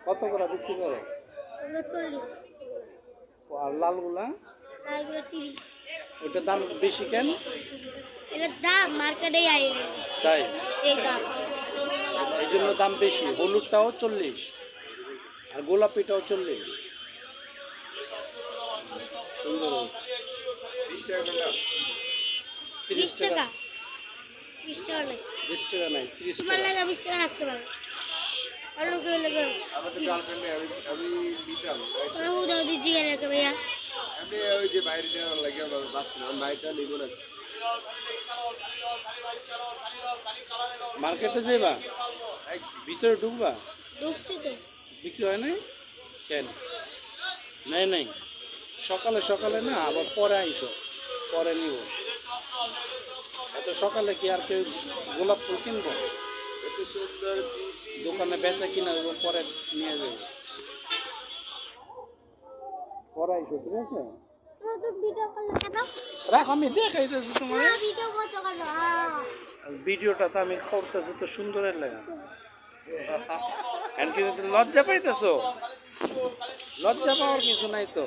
কত করে বিক্রি করো? 40। আর লালগুলা? লালগুলো 30। ওটার দাম বেশি কেন? এটার দাম মার্কেটে আইনি তাই এই দাম, এই জন্য দাম বেশি। হলুদটাও 40 আর গোলাপিটাও 40। সুন্দর। 20 টাকা। 20 টাকা নাই। 20 টাকা নাই, 30 তোমার টাকা। লাগা 20 টাকা রাখতে পারো। অন্য কেউ লাগে আমাদের গার্লফ্রেন্ডে আমি দিতাম কোনো উদাও দিচ্ছি গেলে ভাইয়া। আমি ওই যে বাইরে যাওয়ার লাগে আমার ভাবছিলাম বাইকটা নিব না। মার্কেটে যাইবা? ভিতরে ঢুকবা? ঢুকছি তো। বিক্রি হয় নাই কেন? নাই নাই, সকালে সকালে না, আবার পরে আইসো, পরে নিব। এত সকালে কি আর কেউ গোলাপ ফুল কিনবো? এত সুন্দর দোকানে বেচা কিনা এবং পরে নিয়ে যাবে। পরে আইসো, ঠিক আছে? তোমার তো ভিডিও কল কেন? রাখ, আমি দেখাইতেছি তোমার। ভিডিও কত কেন? ভিডিওটা তো আমি করতেছি তো সুন্দরের লাগা। এখন কিন্তু লজ্জা পাইতেছো? লজ্জা পাওয়ার কিছু নাই তো।